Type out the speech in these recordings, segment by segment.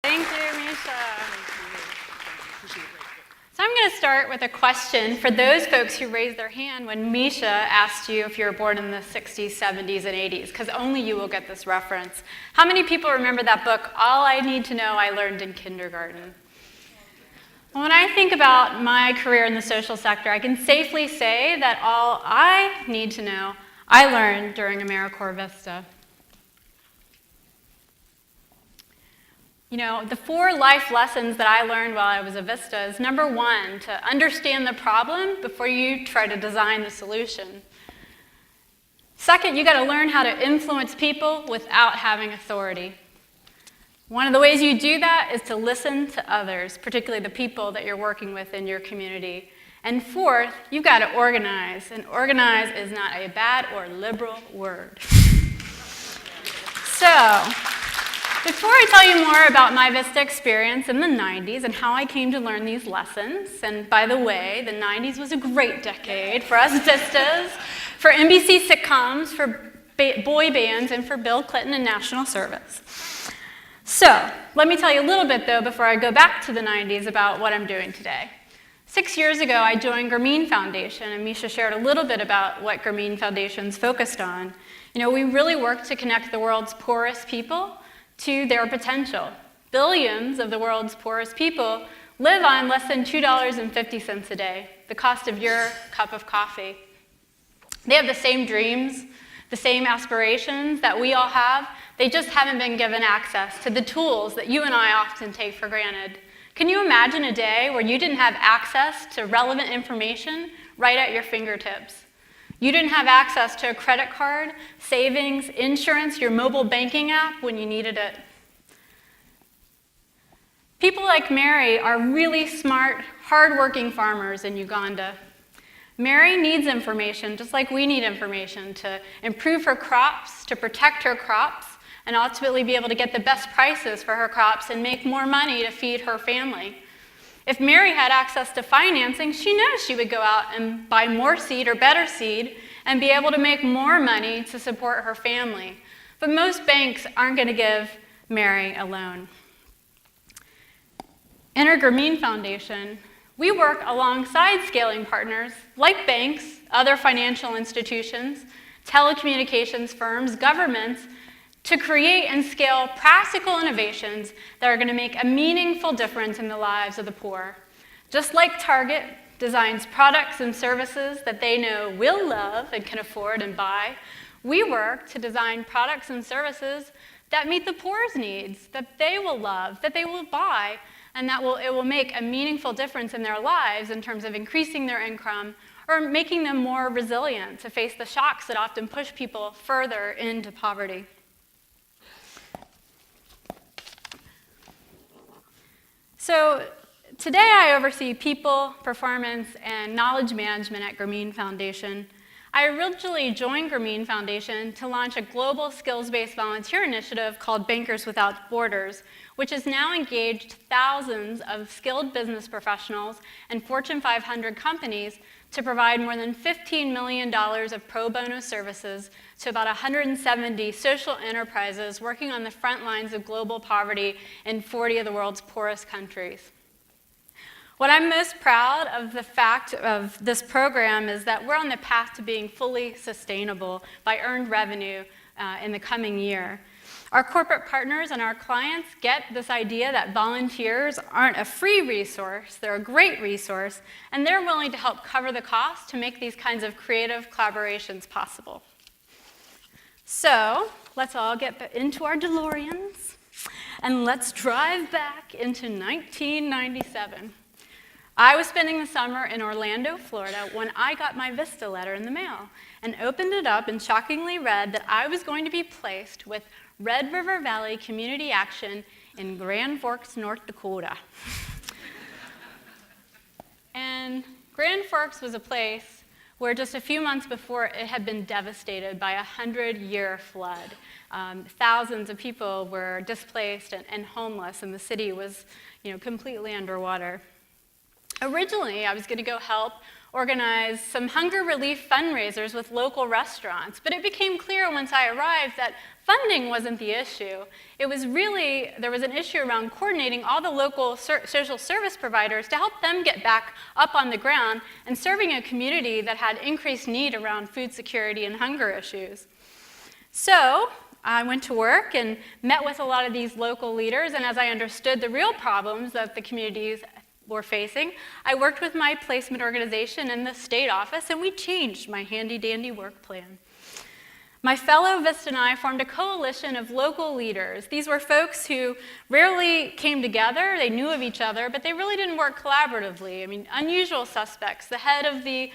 Thank you, Misha. So I'm going to start with a question for those folks who raised their hand when Misha asked you if you were born in the 60s, 70s, and 80s, because only you will get this reference. How many people remember that book, All I Need to Know I Learned in Kindergarten? When I think about my career in the social sector, I can safely say that all I need to know I learned during AmeriCorps VISTA. You know, the 4 life lessons that I learned while I was a VISTA is number 1, to understand the problem before you try to design the solution. Second, you got to learn how to influence people without having authority. One of the ways you do that is to listen to others, particularly the people that you're working with in your community. And fourth, you've got to organize, and organize is not a bad or liberal word. So, before I tell you more about my VISTA experience in the 90s and how I came to learn these lessons, and by the way, the 90s was a great decade for us VISTAs, for NBC sitcoms, for boy bands, and for Bill Clinton and national service. So, let me tell you a little bit, though, before I go back to the 90s about what I'm doing today. 6 years ago, I joined Grameen Foundation, and Misha shared a little bit about what Grameen Foundation's focused on. You know, we really work to connect the world's poorest people to their potential. Billions of the world's poorest people live on less than $2.50 a day, the cost of your cup of coffee. They have the same dreams, the same aspirations that we all have. They just haven't been given access to the tools that you and I often take for granted. Can you imagine a day where you didn't have access to relevant information right at your fingertips? You didn't have access to a credit card, savings, insurance, your mobile banking app when you needed it. People like Mary are really smart, hardworking farmers in Uganda. Mary needs information just like we need information to improve her crops, to protect her crops, and ultimately be able to get the best prices for her crops and make more money to feed her family. If Mary had access to financing, she knows she would go out and buy more seed or better seed and be able to make more money to support her family. But most banks aren't going to give Mary a loan. In our Grameen Foundation, we work alongside scaling partners like banks, other financial institutions, telecommunications firms, governments, to create and scale practical innovations that are going to make a meaningful difference in the lives of the poor. Just like Target designs products and services that they know will love and can afford and buy, we work to design products and services that meet the poor's needs, that they will love, that they will buy, and that it will make a meaningful difference in their lives in terms of increasing their income or making them more resilient to face the shocks that often push people further into poverty. So today I oversee people, performance, and knowledge management at Grameen Foundation. I originally joined Grameen Foundation to launch a global skills-based volunteer initiative called Bankers Without Borders, which has now engaged thousands of skilled business professionals and Fortune 500 companies to provide more than $15 million of pro bono services to about 170 social enterprises working on the front lines of global poverty in 40 of the world's poorest countries. What I'm most proud of the fact of this program is that we're on the path to being fully sustainable by earned revenue in the coming year. Our corporate partners and our clients get this idea that volunteers aren't a free resource, they're a great resource, and they're willing to help cover the cost to make these kinds of creative collaborations possible. So, let's all get into our DeLoreans, and let's drive back into 1997. I was spending the summer in Orlando, Florida, when I got my VISTA letter in the mail, and opened it up and shockingly read that I was going to be placed with Red River Valley Community Action in Grand Forks, North Dakota. And Grand Forks was a place where just a few months before it had been devastated by a 100-year flood. Thousands of people were displaced and homeless, and the city was, completely underwater. Originally, I was going to go help organize some hunger relief fundraisers with local restaurants. But it became clear once I arrived that funding wasn't the issue. It was really, there was an issue around coordinating all the local social service providers to help them get back up on the ground and serving a community that had increased need around food security and hunger issues. So I went to work and met with a lot of these local leaders, and as I understood the real problems that the communities were facing, I worked with my placement organization in the state office, and we changed my handy-dandy work plan. My fellow VISTA and I formed a coalition of local leaders. These were folks who rarely came together. They knew of each other, but they really didn't work collaboratively. I mean, unusual suspects, the head of the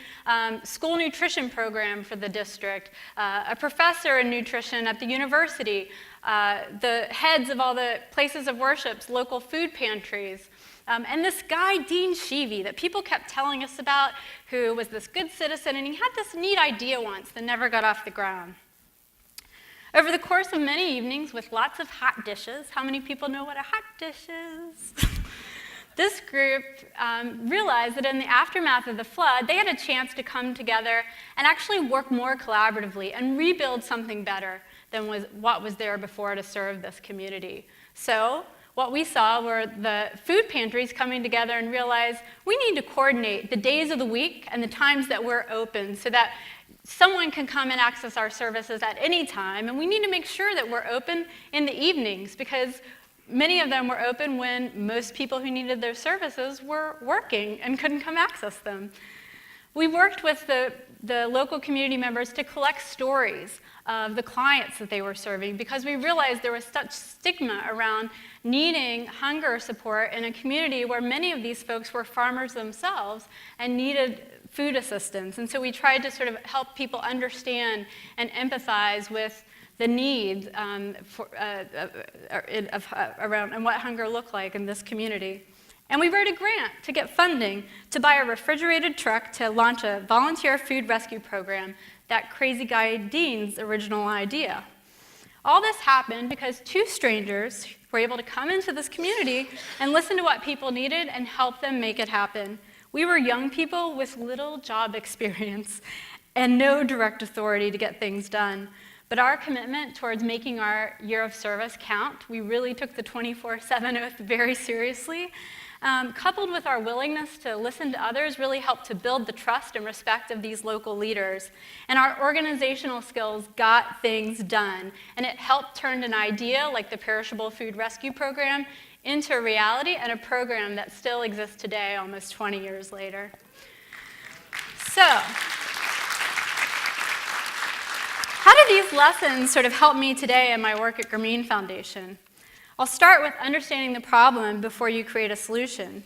school nutrition program for the district, a professor in nutrition at the university, the heads of all the places of worship, local food pantries, and this guy, Dean Sheevy, that people kept telling us about, who was this good citizen, and he had this neat idea once that never got off the ground. Over the course of many evenings with lots of hot dishes, how many people know what a hot dish is? This group realized that in the aftermath of the flood, they had a chance to come together and actually work more collaboratively and rebuild something better than what was there before to serve this community. So what we saw were the food pantries coming together and realized we need to coordinate the days of the week and the times that we're open so that someone can come and access our services at any time, and we need to make sure that we're open in the evenings because many of them were open when most people who needed their services were working and couldn't come access them. We worked with the local community members to collect stories of the clients that they were serving because we realized there was such stigma around needing hunger support in a community where many of these folks were farmers themselves and needed food assistance. And so we tried to sort of help people understand and empathize with the needs around and what hunger looked like in this community. And we wrote a grant to get funding to buy a refrigerated truck to launch a volunteer food rescue program, that crazy guy Dean's original idea. All this happened because two strangers were able to come into this community and listen to what people needed and help them make it happen. We were young people with little job experience and no direct authority to get things done. But our commitment towards making our year of service count, we really took the 24/7 oath very seriously, coupled with our willingness to listen to others, really helped to build the trust and respect of these local leaders. And our organizational skills got things done. And it helped turn an idea like the Perishable Food Rescue Program into a reality and a program that still exists today, almost 20 years later. So, how do these lessons sort of help me today in my work at Grameen Foundation? I'll start with understanding the problem before you create a solution.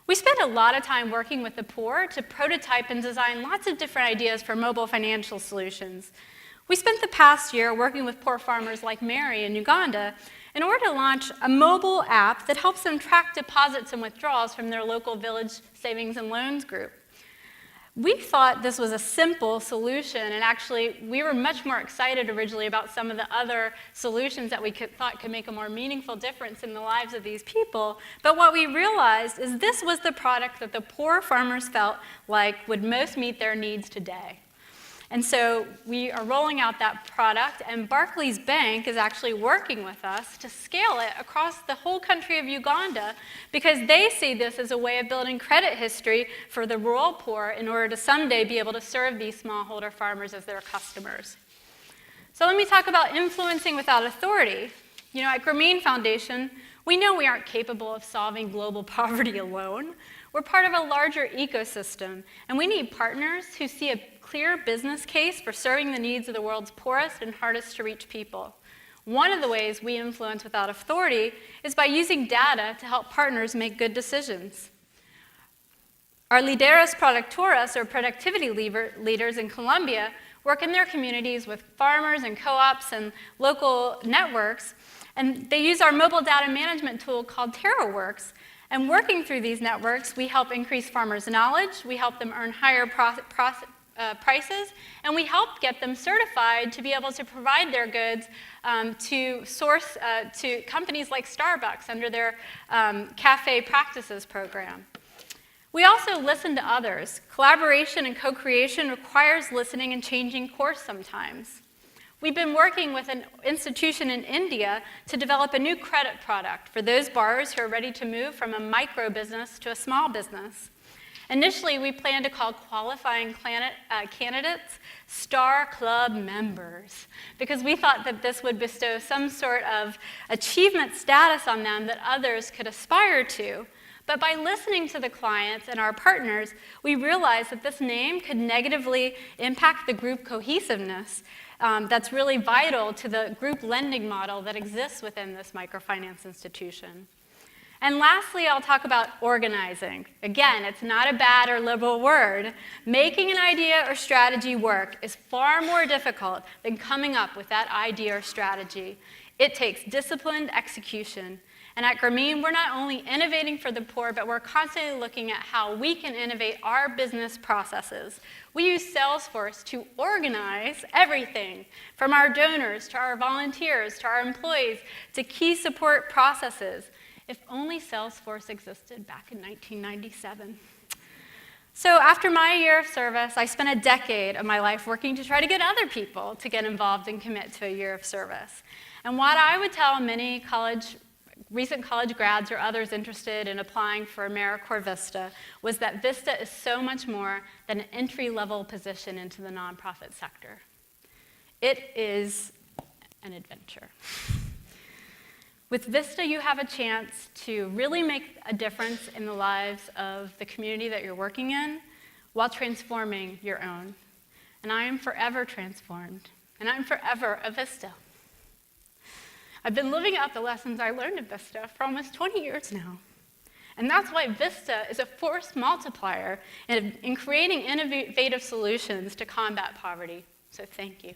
We spent a lot of time working with the poor to prototype and design lots of different ideas for mobile financial solutions. We spent the past year working with poor farmers like Mary in Uganda in order to launch a mobile app that helps them track deposits and withdrawals from their local village savings and loans group. We thought this was a simple solution, and actually we were much more excited originally about some of the other solutions that we thought could make a more meaningful difference in the lives of these people. But what we realized is this was the product that the poor farmers felt like would most meet their needs today. And so we are rolling out that product, and Barclays Bank is actually working with us to scale it across the whole country of Uganda because they see this as a way of building credit history for the rural poor in order to someday be able to serve these smallholder farmers as their customers. So let me talk about influencing without authority. You know, at Grameen Foundation, we know we aren't capable of solving global poverty alone. We're part of a larger ecosystem, and we need partners who see a clear business case for serving the needs of the world's poorest and hardest to reach people. One of the ways we influence without authority is by using data to help partners make good decisions. Our Lideros Productoras, or productivity leaders in Colombia, work in their communities with farmers and co-ops and local networks, and they use our mobile data management tool called TerraWorks. And working through these networks, we help increase farmers' knowledge, we help them earn higher prices, and we help get them certified to be able to provide their goods to companies like Starbucks under their Cafe Practices program. We also listen to others. Collaboration and co-creation requires listening and changing course sometimes. We've been working with an institution in India to develop a new credit product for those borrowers who are ready to move from a micro business to a small business. Initially, we planned to call qualifying candidates Star Club members because we thought that this would bestow some sort of achievement status on them that others could aspire to. But by listening to the clients and our partners, we realized that this name could negatively impact the group cohesiveness that's really vital to the group lending model that exists within this microfinance institution. And lastly, I'll talk about organizing. Again, it's not a bad or liberal word. Making an idea or strategy work is far more difficult than coming up with that idea or strategy. It takes disciplined execution. And at Grameen, we're not only innovating for the poor, but we're constantly looking at how we can innovate our business processes. We use Salesforce to organize everything, from our donors to our volunteers to our employees to key support processes. If only Salesforce existed back in 1997. So after my year of service, I spent a decade of my life working to try to get other people to get involved and commit to a year of service. And what I would tell many recent college grads or others interested in applying for AmeriCorps VISTA was that VISTA is so much more than an entry-level position into the nonprofit sector. It is an adventure. With VISTA, you have a chance to really make a difference in the lives of the community that you're working in while transforming your own. And I am forever transformed, and I'm forever a VISTA. I've been living out the lessons I learned at VISTA for almost 20 years now. And that's why VISTA is a force multiplier in creating innovative solutions to combat poverty. So thank you.